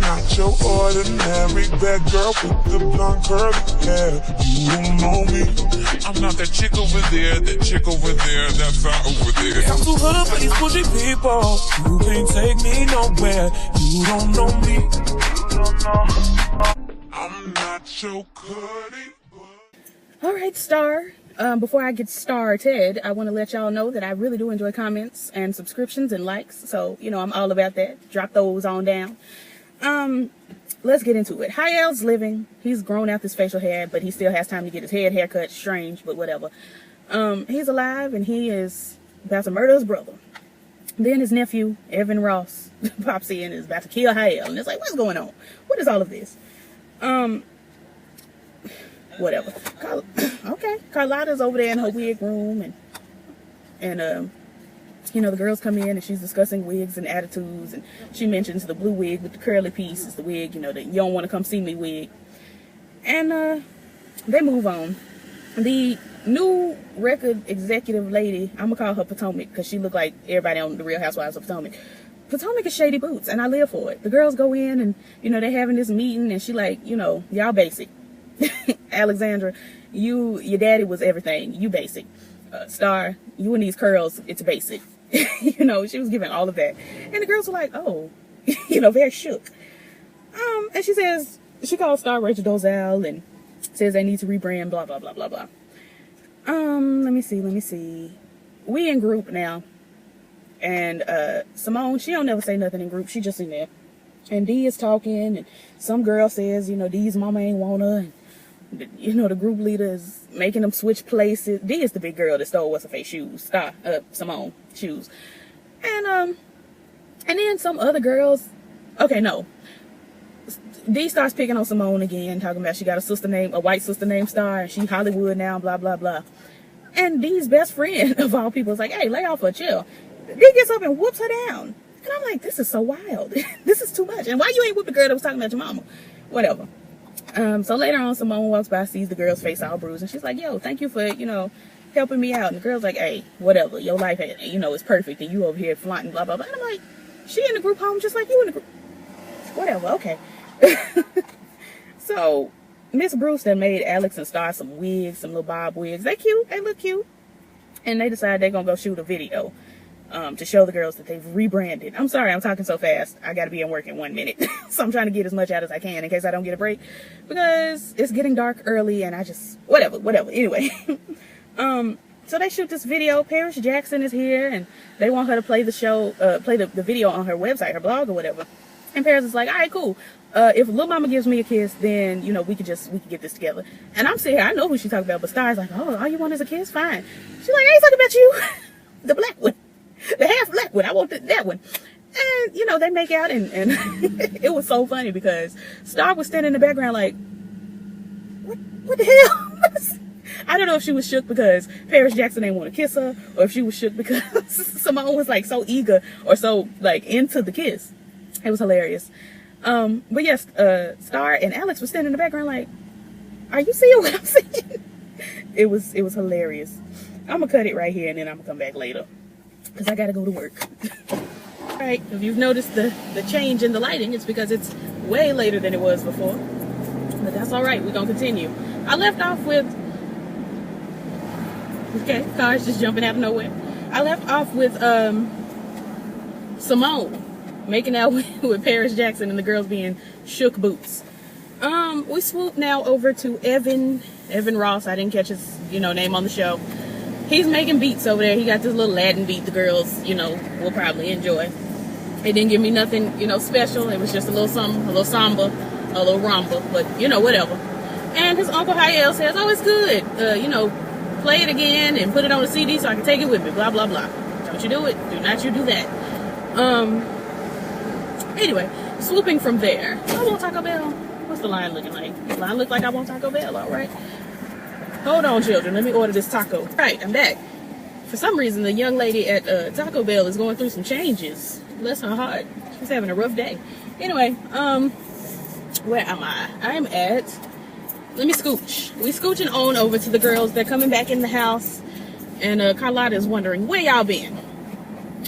not your ordinary bad girl with the blonde curly hair. You don't know me. I'm not that chick over there, that chick over there, that fat over there. I'm too hood for these bougie people. You can't take me nowhere. You don't know me. I'm not your cutie. All right, Star. Before I get started, I want to let y'all know that I really do enjoy comments and subscriptions and likes. So, you know, I'm all about that. Drop those on down. Let's get into it. How L's living. He's grown out this facial hair, but he still has time to get his head haircut. Strange, but whatever. He's alive, and he is about to murder his brother. Then his nephew, Evan Ross, pops in and is about to kill Hale. And it's like, what's going on? What is all of this? Whatever. Okay. Carlotta's over there in her wig room, and you know, the girls come in and she's discussing wigs and attitudes, and she mentions the blue wig with the curly piece is the wig, you know, that you don't want to come see me wig. And they move on. The new record executive lady, I'm gonna call her Potomac because she looked like everybody on the Real Housewives of Potomac. Potomac is shady boots, and I live for it. The girls go in and, you know, they're having this meeting, and she like, you know, y'all basic. Alexandra, your daddy was everything. You basic. Star, you and these curls, it's basic. You know, she was giving all of that. And the girls were like, oh, you know, very shook. And she says, she calls Star Rachel Dolezal and says they need to rebrand, blah, blah, blah, blah, blah. Let me see. We in group now. And Simone, she don't never say nothing in group. She just in there. And Dee is talking, and some girl says, you know, Dee's mama ain't want her. And, you know, the group leader is making them switch places. Dee is the big girl that stole what's-her-face shoes. Simone shoes. And then some other girls. Okay, no. Dee starts picking on Simone again, talking about she got a white sister named Star, and she Hollywood now, blah, blah, blah. And Dee's best friend, of all people, is like, hey, lay off her, chill. Dee gets up and whoops her down. And I'm like, this is so wild. This is too much. And why you ain't whoop the girl that was talking about your mama? Whatever. So later on, Simone walks by, sees the girl's face all bruised, and she's like, yo, thank you for, you know, helping me out. And the girl's like, hey, whatever. Your life, you know, is perfect, and you over here flaunting, blah, blah, blah. And I'm like, she in the group home just like you in the group. Whatever, okay. So Miss Bruce then made Alex and Star some wigs, some little bob wigs. They cute. They look cute. And they decide they're going to go shoot a video to show the girls that they've rebranded. I'm sorry, I'm talking so fast. I got to be in work in 1 minute. So I'm trying to get as much out as I can in case I don't get a break. Because it's getting dark early and I just... Whatever. Anyway. So they shoot this video. Paris Jackson is here and they want her to play the show, play the video on her website, her blog or whatever. And Paris is like, all right, cool. If Lil Mama gives me a kiss, then, you know, we could get this together. And I'm sitting here, I know who she's talking about, but Star's like, oh, all you want is a kiss? Fine. She's like, I ain't talking about you. The black one. The half black one. I want that one. And, you know, they make out and it was so funny because Star was standing in the background like, what the hell? I don't know if she was shook because Paris Jackson didn't want to kiss her or if she was shook because Simone was like so eager or so like into the kiss. It was hilarious. But yes, Star and Alex were standing in the background like, are you seeing what I'm seeing? It was hilarious. I'm gonna cut it right here and then I'm gonna come back later because I gotta go to work. Alright, if you've noticed the change in the lighting, it's because it's way later than it was before. But that's alright, we're gonna continue. I left off with... Okay, cars just jumping out of nowhere. I left off with Simone making out with Paris Jackson and the girls being shook boots. We swoop now over to Evan Ross. I didn't catch his, you know, name on the show. He's making beats over there. He got this little Latin beat the girls, you know, will probably enjoy. It didn't give me nothing, you know, special. It was just a little something, a little samba, a little rumba, but, you know, whatever. And his Uncle Hyel says, oh, it's good. You know, play it again and put it on a CD so I can take it with me, blah, blah, blah. Don't you do it. Do not you do that. Anyway, swooping from there. I want Taco Bell. What's the line looking like? The line look like I want Taco Bell, all right? Hold on, children. Let me order this taco. All right, I'm back. For some reason, the young lady at Taco Bell is going through some changes. Bless her heart. She's having a rough day. Anyway, where am I? I'm at... Let me scooch. We scooching on over to the girls. They're coming back in the house. And Carlotta is wondering, where y'all been?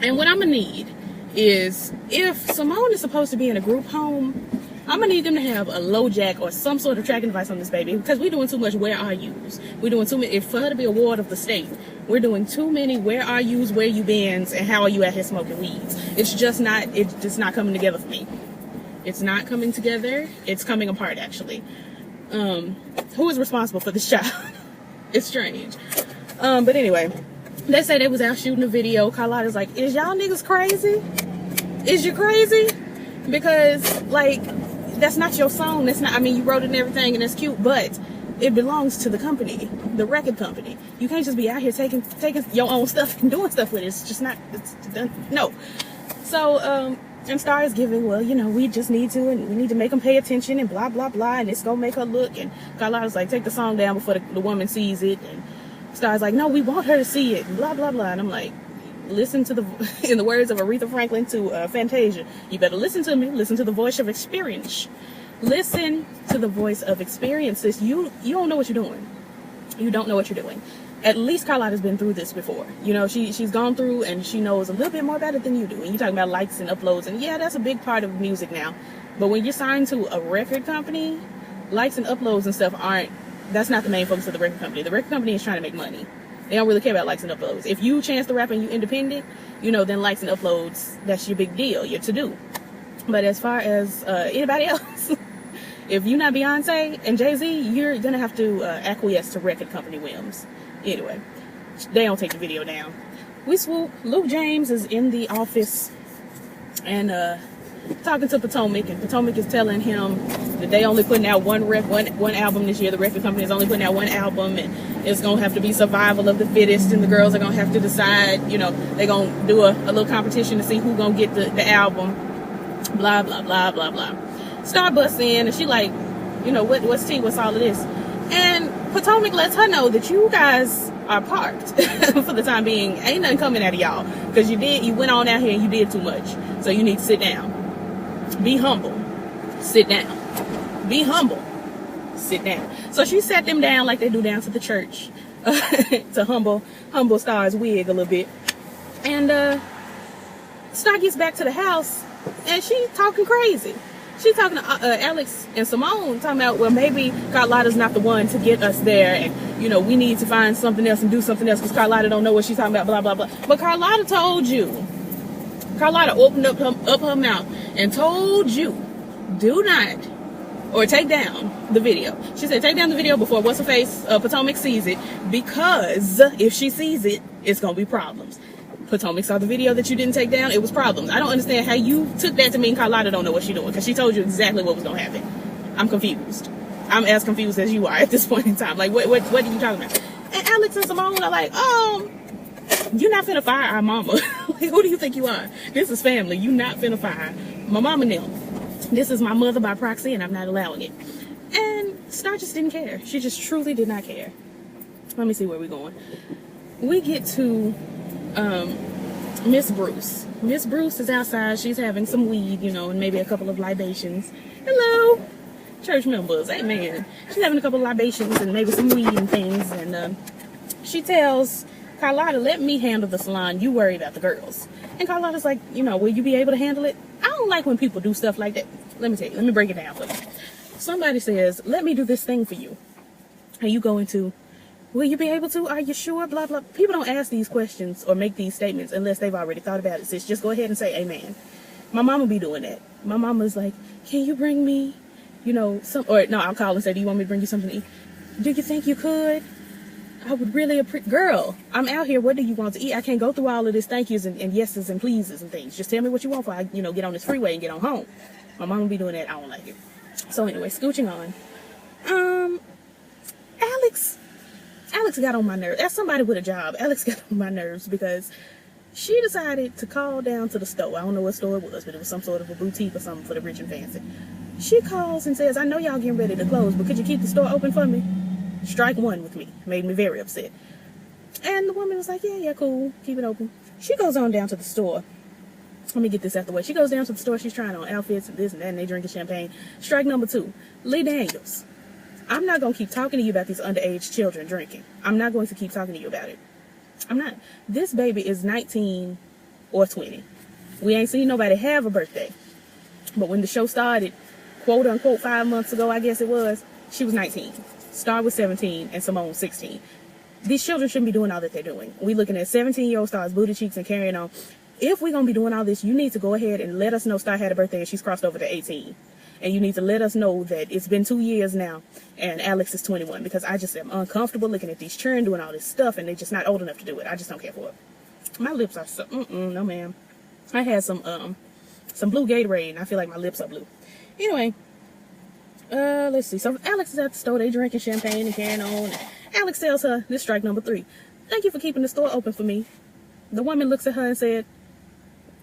And what I'm going to need is, if Simone is supposed to be in a group home, I'm gonna need them to have a low jack or some sort of tracking device on this baby, because we're doing too much where are yous. We're doing too many. If for her to be a ward of the state, we're doing too many where are yous, where you been, and how are you out here smoking weeds. It's just not coming together for me. It's not coming together. It's coming apart, actually. Who is responsible for this child? It's strange. But anyway, they say they was out shooting a video. Carlotta's like, is y'all niggas crazy? Is you crazy? Because, like, that's not your song. That's not, I mean, you wrote it and everything, and it's cute, but it belongs to the company, the record company. You can't just be out here taking your own stuff and doing stuff with it. It's just not, it's done. No. So, and Star is giving, well, you know, we just need to, and we need to make them pay attention, and blah, blah, blah, and it's gonna make her look. And Carlotta's like, take the song down before the woman sees it. And Star's like, no, we want her to see it, and blah, blah, blah. And I'm like, listen to in the words of Aretha Franklin to Fantasia, you better listen to me. Listen to the voice of experience. Listen to the voice of experience. You don't know what you're doing. You don't know what you're doing. At least Carlotta's been through this before. You know, she's gone through, and she knows a little bit more about it than you do. And you're talking about likes and uploads, and yeah, that's a big part of music now. But when you're signed to a record company, likes and uploads and stuff that's not the main focus of the record company. The record company is trying to make money. They don't really care about likes and uploads. If you chance to rap and you independent, you know, then likes and uploads, that's your big deal, your to-do. But as far as anybody else, if you're not Beyonce and Jay-Z, you're going to have to acquiesce to record company whims. Anyway, they don't take the video down. We swoop. Luke James is in the office and talking to Potomac, and Potomac is telling him that they only putting out one album this year. The record company is only putting out one album, and it's gonna have to be survival of the fittest, and the girls are gonna have to decide, you know, they're gonna do a little competition to see who gonna get the album, blah blah blah blah blah. Star busts in, and she like, you know, what's tea, what's all of this? And Potomac lets her know that you guys are parked for the time being. Ain't nothing coming out of y'all, because you went on out here and you did too much, so you need to sit down. Be humble. Sit down. Be humble. Sit down. So she sat them down like they do down to the church to humble Star's wig a little bit. And Star gets back to the house, and she talking crazy. She's talking to Alex and Simone, talking about, well, maybe Carlotta's not the one to get us there, and, you know, we need to find something else and do something else because Carlotta don't know what she's talking about, blah, blah, blah. But Carlotta told you. Carlotta opened up her mouth and told you, do not, or take down the video. She said, take down the video before what's-her-face Potomac sees it, because if she sees it, it's going to be problems. Potomac saw the video that you didn't take down, it was problems. I don't understand how you took that to mean Carlotta don't know what she's doing, because she told you exactly what was going to happen. I'm confused. I'm as confused as you are at this point in time. Like, what are you talking about? And Alex and Simone are like, you're not finna fire our mama. Like, who do you think you are? This is family. You not finna fire my mama and them. This is my mother by proxy, and I'm not allowing it. And Star just didn't care. She just truly did not care. Let me see where we're going. We get to Miss Bruce. Miss Bruce is outside. She's having some weed, you know, and maybe a couple of libations. Hello, church members. Amen. She's having a couple of libations and maybe some weed and things. And she tells Carlotta, let me handle the salon. You worry about the girls. And Carlotta's like, you know, will you be able to handle it? I don't like when people do stuff like that. Let me tell you. Let me break it down for you. Somebody says, let me do this thing for you. Are you going to? Will you be able to? Are you sure? Blah, blah. People don't ask these questions or make these statements unless they've already thought about it. Sis, just go ahead and say amen. My mama be doing that. My mama's like, can you bring me, you know, I'll call and say, do you want me to bring you something to eat? Do you think you could? I would really appreciate, girl, I'm out here. What do you want to eat? I can't go through all of this thank yous and yeses and pleases and things. Just tell me what you want before I, you know, get on this freeway and get on home. My mama be doing that. I don't like it. So anyway, scooching on. Alex got on my nerves. That's somebody with a job. Alex got on my nerves because she decided to call down to the store. I don't know what store it was, but it was some sort of a boutique or something for the rich and fancy. She calls and says, I know y'all getting ready to close, but could you keep the store open for me? Strike one with me. Made me very upset. And the woman was like, yeah, cool. Keep it open. She goes on down to the store. Let me get this out the way. She goes down to the store. She's trying on outfits and this and that, and they drinking champagne. Strike number 2. Lee Daniels. I'm not going to keep talking to you about these underage children drinking. I'm not going to keep talking to you about it. I'm not. This baby is 19 or 20. We ain't seen nobody have a birthday. But when the show started, quote unquote 5 months ago, I guess it was, she was 19. Star was 17 and Simone 16. These children shouldn't be doing all that they're doing. We looking at 17-year-old Star's booty cheeks and carrying on. If we're going to be doing all this, you need to go ahead and let us know Star had a birthday and she's crossed over to 18. And you need to let us know that it's been 2 years now and Alex is 21, because I just am uncomfortable looking at these children doing all this stuff and they're just not old enough to do it. I just don't care for it. My lips are so, no ma'am. I had some blue Gatorade and I feel like my lips are blue. Anyway, let's see. So Alex is at the store, they drinking champagne and carrying on. And Alex tells her, this strike number 3, "Thank you for keeping the store open for me." The woman looks at her and said,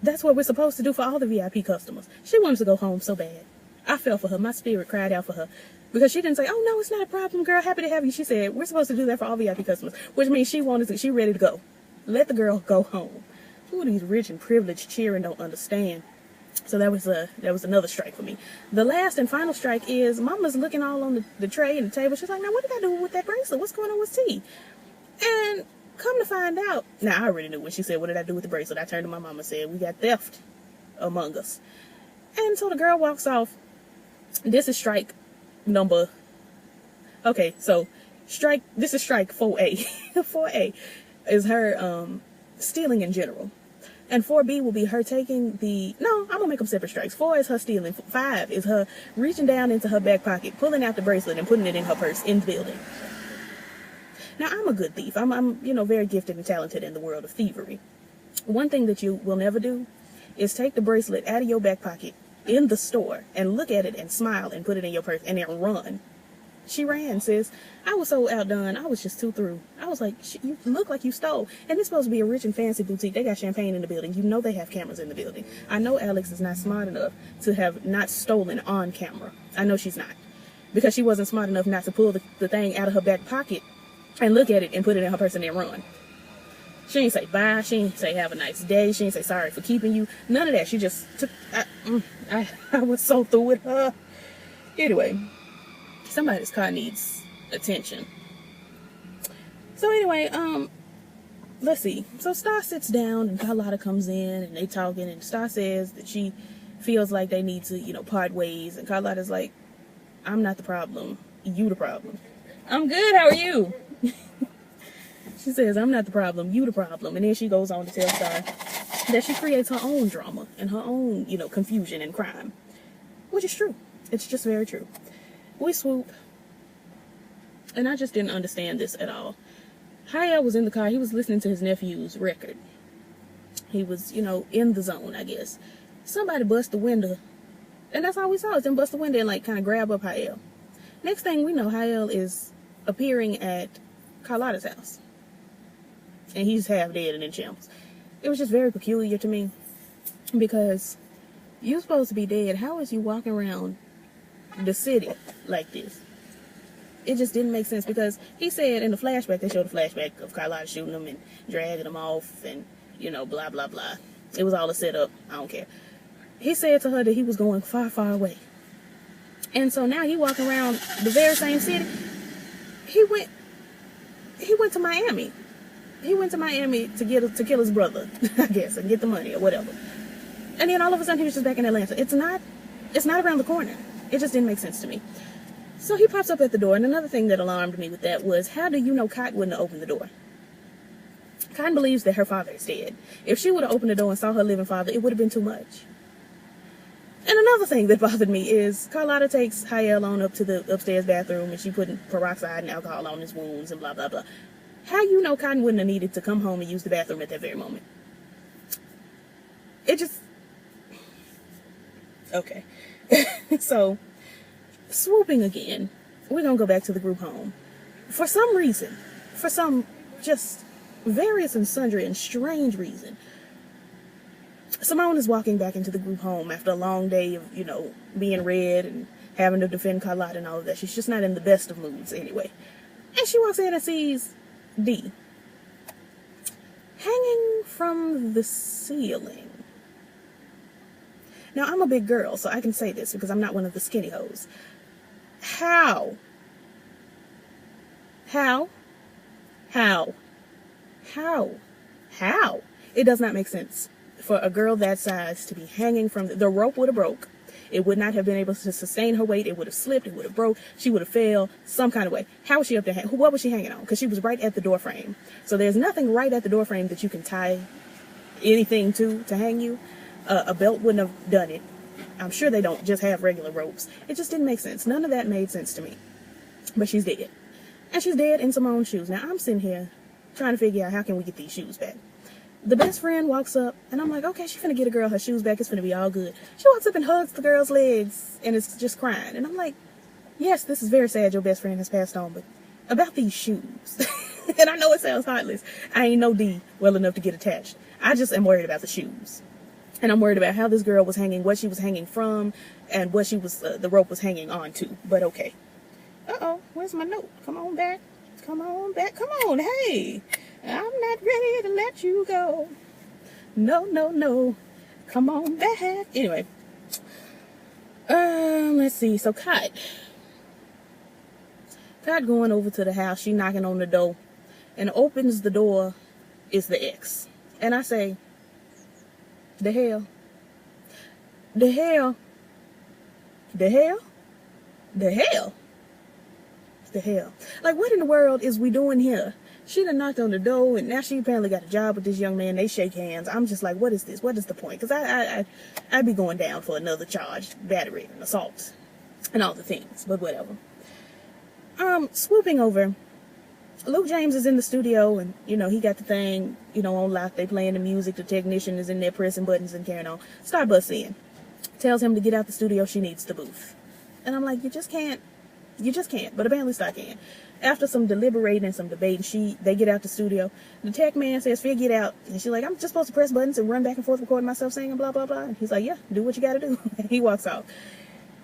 "That's what we're supposed to do for all the VIP customers." She wanted to go home so bad. I felt for her. My spirit cried out for her. Because she didn't say, "Oh no, it's not a problem, girl. Happy to have you." She said, "We're supposed to do that for all VIP customers." Which means she ready to go. Let the girl go home. Who these rich and privileged cheering don't understand. So that was another strike for me. The last and final strike is Mama's looking all on the tray and the table. She's like, "Now what did I do with that bracelet? What's going on with T?" And come to find out, now I already knew when she said, "What did I do with the bracelet?" I turned to my mama and said, "We got theft among us." And so the girl walks off. This is strike number. Okay, so this is strike 4A. 4A is her stealing in general. And 4B will be her taking I'm going to make them separate strikes. 4 is her stealing. 5 is her reaching down into her back pocket, pulling out the bracelet and putting it in her purse in the building. Now, I'm a good thief. I'm very gifted and talented in the world of thievery. One thing that you will never do is take the bracelet out of your back pocket in the store and look at it and smile and put it in your purse and then run. She ran, sis. I was so outdone. I was just too through. I was like, "You look like you stole." And it's supposed to be a rich and fancy boutique. They got champagne in the building. You know they have cameras in the building. I know Alex is not smart enough to have not stolen on camera. I know she's not. Because she wasn't smart enough not to pull the thing out of her back pocket and look at it and put it in her purse and then run. She ain't say bye. She ain't say have a nice day. She ain't say sorry for keeping you. None of that. She just took... I was so through with her. Anyway... Somebody's car needs attention. So anyway, let's see. So Star sits down and Carlotta comes in and they talking and Star says that she feels like they need to, part ways. And Carlotta's like, "I'm not the problem. You the problem." "I'm good. How are you?" She says, "I'm not the problem. You the problem." And then she goes on to tell Star that she creates her own drama and her own, confusion and crime. Which is true. It's just very true. We swoop. And I just didn't understand this at all. Hayel was in the car. He was listening to his nephew's record. He was, in the zone, I guess. Somebody bust the window. And that's all we saw, is them bust the window and, kind of grab up Hayel. Next thing we know, Hayel is appearing at Carlotta's house. And he's half dead and in shambles. It was just very peculiar to me. Because you're supposed to be dead. How is you walking around the city like this? It just didn't make sense, because he said in the flashback, they showed the flashback of Carlotta shooting him and dragging him off and, blah, blah, blah. It was all a setup. I don't care. He said to her that he was going far, far away. And so now he walking around the very same city. He went to Miami. He went to Miami to kill his brother, I guess, and get the money or whatever. And then all of a sudden he was just back in Atlanta. It's not around the corner. It just didn't make sense to me. So he pops up at the door, and another thing that alarmed me with that was, how do you know Cotton wouldn't have opened the door? Cotton believes that her father is dead. If she would have opened the door and saw her living father, it would have been too much. And another thing that bothered me is Carlotta takes Hayel on up to the upstairs bathroom, and she putting peroxide and alcohol on his wounds and blah, blah, blah. How you know Cotton wouldn't have needed to come home and use the bathroom at that very moment? It just... Okay. So, swooping again, we're going to go back to the group home. For some reason, for some just various and sundry and strange reason, Simone is walking back into the group home after a long day of, being read and having to defend Carlotta and all of that. She's just not in the best of moods anyway. And she walks in and sees D hanging from the ceiling. Now, I'm a big girl, so I can say this because I'm not one of the skinny hoes. How? It does not make sense for a girl that size to be hanging from the rope would have broke. It would not have been able to sustain her weight. It would have slipped. It would have broke. She would have fell some kind of way. How was she up there? What was she hanging on? Because she was right at the door frame. So there's nothing right at the door frame that you can tie anything to hang you. A belt wouldn't have done it. I'm sure they don't just have regular ropes. It just didn't make sense. None of that made sense to me. But she's dead. And she's dead in Simone's shoes. Now, I'm sitting here trying to figure out how can we get these shoes back. The best friend walks up, and I'm like, okay, she's finna get a girl her shoes back. It's finna be all good. She walks up and hugs the girl's legs, and is just crying. And I'm like, yes, this is very sad your best friend has passed on, but about these shoes. And I know it sounds heartless. I ain't no D well enough to get attached. I just am worried about the shoes. And I'm worried about how this girl was hanging, what she was hanging from, and what she was, the rope was hanging on to. But okay. Uh-oh, where's my note? Come on back. Come on back. Come on, hey. I'm not ready to let you go. No, no, no. Come on back. Anyway. Let's see. So, Kat going over to the house. She knocking on the door. And opens the door is the ex. And I say, the hell? The hell? The hell? The hell? The hell? Like, what in the world is we doing here? She done knocked on the door, and now she apparently got a job with this young man. They shake hands. I'm just like, what is this? What is the point? Because I'd be going down for another charge, battery and assault, and all the things. But whatever. Swooping over, Luke James is in the studio, and, you know, he got the thing, you know, on lock. They playing the music. The technician is in there pressing buttons and carrying on. Star busts in. Tells him to get out the studio. She needs the booth. And I'm like, you just can't. You just can't. But apparently Star can. After some deliberating and some debating, they get out the studio. The tech man says, Fig, get out. And she's like, I'm just supposed to press buttons and run back and forth recording myself singing blah, blah, blah. And he's like, yeah, do what you got to do. And he walks off.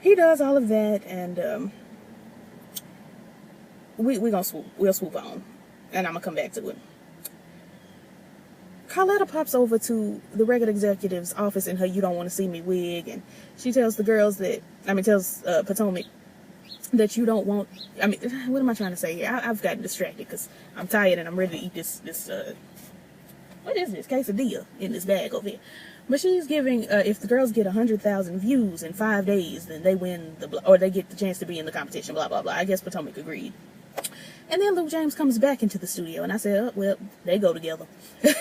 He does all of that, and we'll swoop on. And I'm going to come back to it. Carletta pops over to the record executive's office in her You Don't Want to See Me wig, and she tells the girls tells Potomac that you don't want, what am I trying to say here? I've gotten distracted because I'm tired and I'm ready to eat this what is this? Quesadilla in this bag over here. But she's giving, if the girls get 100,000 views in 5 days, then they win or they get the chance to be in the competition, blah, blah, blah. I guess Potomac agreed. And then Luke James comes back into the studio, and I said, oh, well, they go together.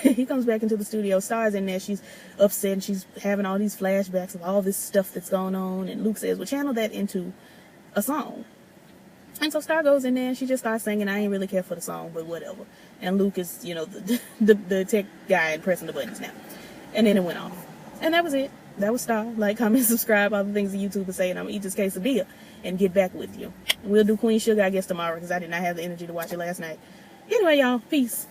He comes back into the studio, Star's in there, she's upset, and she's having all these flashbacks of all this stuff that's going on, and Luke says, well, channel that into a song. And so Star goes in there, and she just starts singing. I ain't really care for the song, but whatever. And Luke is, you know, the tech guy and pressing the buttons now. And then it went off. And that was it. That was Star. Like, comment, subscribe, all the things the YouTubers say, and I'm going to eat this quesadilla and get back with you. We'll do Queen Sugar, I guess, tomorrow, because I did not have the energy to watch it last night. Anyway, y'all, peace.